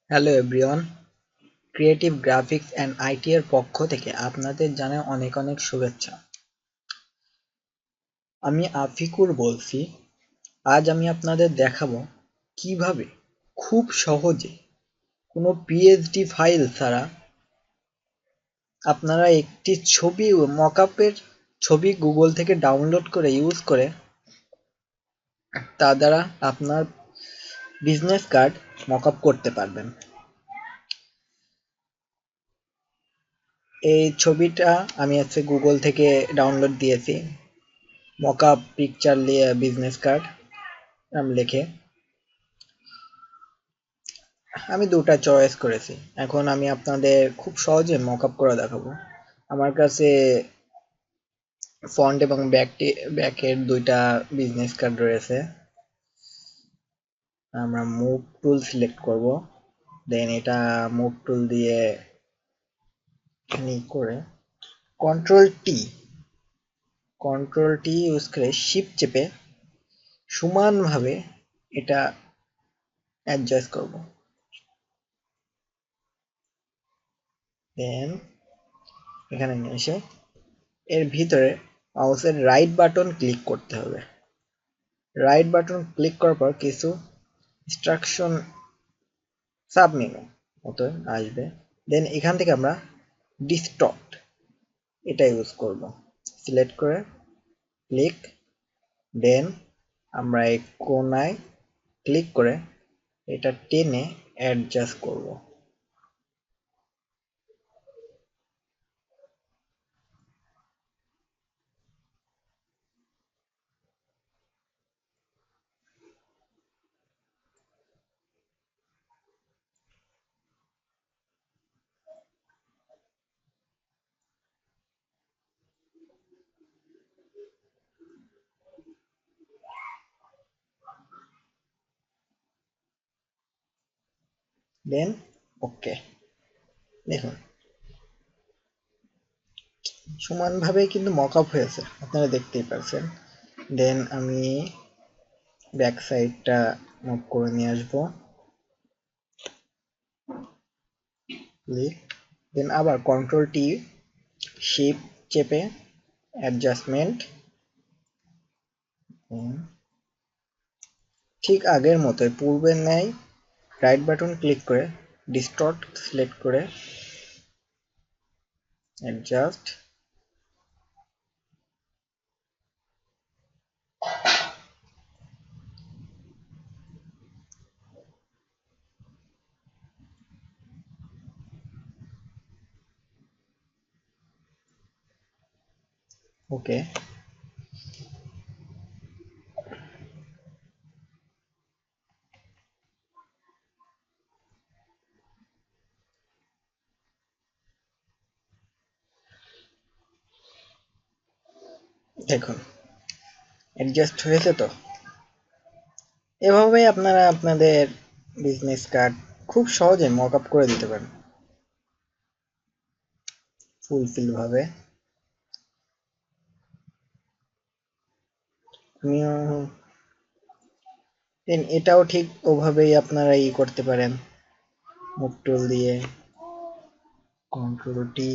Hello everyone, creative graphics and IT এর পক্ষ থেকে আপনাদের জানাই অনেক অনেক শুভেচ্ছা। আমি আফিকুর বলছি। আজ আমি আপনাদের দেখাবো কিভাবে খুব সহজে কোনো পিএইচডি ফাইল ছাড়া আপনারা একটি ছবি মকআপের ছবি গুগল থেকে ডাউনলোড করে ইউজ করে তা দ্বারা আপনার বিজনেস কার্ড মকআপ করতে পারবেন। এই ছবিটা আমি গুগল থেকে ডাউনলোড দিয়েছি। মকআপ পিকচার বিজনেস কার্ড নাম লিখে আমি দুটা চয়েস করেছি। এখন আমি আপনাদের খুব সহজে মকআপ করে দেখাবো। আমার কাছে ফ্রন্ট এবং ব্যাকের দুইটা বিজনেস কার্ড রয়েছে। আমরা মুভ টুল সিলেক্ট করব, দেন এটা মুভ টুল দিয়ে ক্লিক করে কন্ট্রোল টি ইউজ করে শিফট চেপে সমানভাবে এটা অ্যাডজাস্ট করব। দেন এখানে নিয়ে এসে এর ভিতরে মাউসের রাইট বাটন ক্লিক করতে হবে। রাইট বাটন ক্লিক করার পর কিছু ইনস্ট্রাকশন সাবমেনু মতো আসবে। দেন এখান থেকে আমরা ডিস্টর্ট এটা ইউজ করব। সিলেক্ট করে ক্লিক, দেন আমরা এই কোনায় ক্লিক করে এটা টেনে অ্যাডজাস্ট করব। দেন ওকে, দেখুন সমানভাবে কিন্তু মকআপ হয়েছে, আপনারা দেখতেই পাচ্ছেন। দেন আমি ব্যাক সাইডটা মুভ করে নিয়ে আসবো, ক্লিক, দেন আবার কন্ট্রোল টি শিফট চেপে অ্যাডজাস্টমেন্ট, ঠিক আগের মতোই পূর্বের ন্যায় রাইট বাটন ক্লিক করে ডিস্টর্ট সিলেক্ট করে অ্যাডজাস্ট, ওকে। দেখুন অ্যাডজাস্ট হয়েছে তো। এভাবে আপনারা আপনাদের বিজনেস কার্ড খুব সহজে মকআপ করে দিতে পারেন ফুলফিল ভাবে। দেন এটাও ঠিক ওভাবেই আপনারা করতে পারেন, মুভ টুল দিয়ে কন্ট্রোল টি,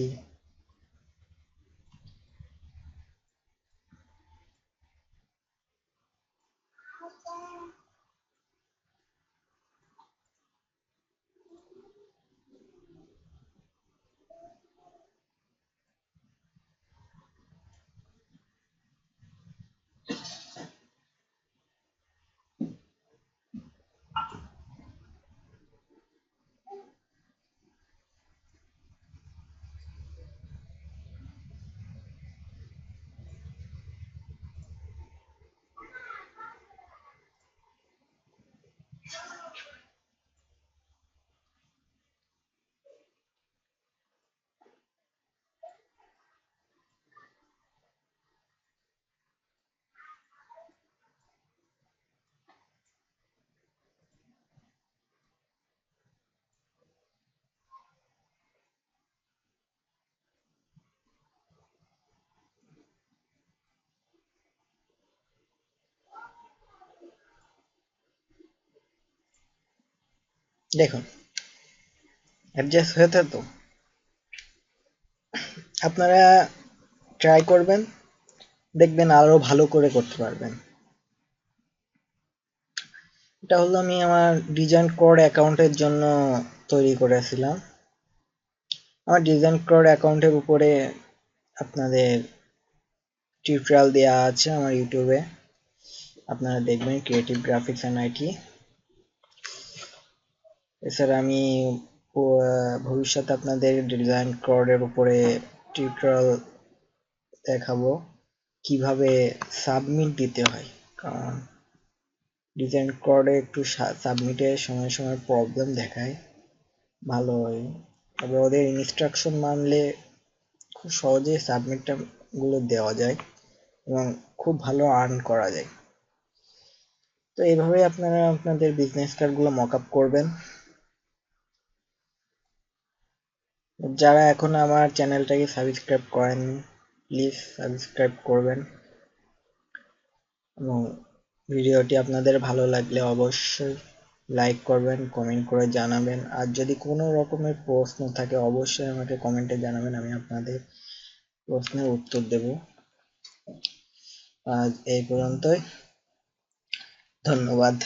দেখুন অ্যাডজাস্ট হয়েছে তো? আপনারা ট্রাই করবেন, দেখবেন আরো ভালো করে করতে পারবেন। এটা হলো আমি আমার ডিজাইন কোড অ্যাকাউন্টের জন্য তৈরি করেছিলাম। আমার ডিজাইন কোড অ্যাকাউন্টের উপরে আপনাদের টিউটোরিয়াল দেওয়া আছে আমার ইউটিউবে, আপনারা দেখবেন ক্রিয়েটিভ গ্রাফিক্স অ্যান্ড আইটি। এছাড়া আমি ভবিষ্যতে আপনাদের ডিজাইন কোডের উপরে টিউটোরিয়াল দেখাবো কিভাবে সাবমিট দিতে হয়, কারণ ডিজাইন কোডে একটু সাবমিটের সময় সময় প্রবলেম দেখায়। ভালো হয়, তবে ওদের ইনস্ট্রাকশন মানলে খুব সহজে সাবমিটটা গুলো দেওয়া যায় এবং খুব ভালো আর্ন করা যায়। তো এইভাবে আপনারা আপনাদের বিজনেস কার্ডগুলো মক আপ করবেন। যারা এখন আমার চ্যানেলটাকে সাবস্ক্রাইব করেননি, প্লিজ সাবস্ক্রাইব করবেন এবং ভিডিওটি আপনাদের ভালো লাগলে অবশ্যই লাইক করবেন, কমেন্ট করে জানাবেন। আর যদি কোনো রকমের প্রশ্ন থাকে অবশ্যই আমাকে কমেন্টে জানাবেন, আমি আপনাদের প্রশ্নের উত্তর দেব। আজ এই পর্যন্তই, ধন্যবাদ।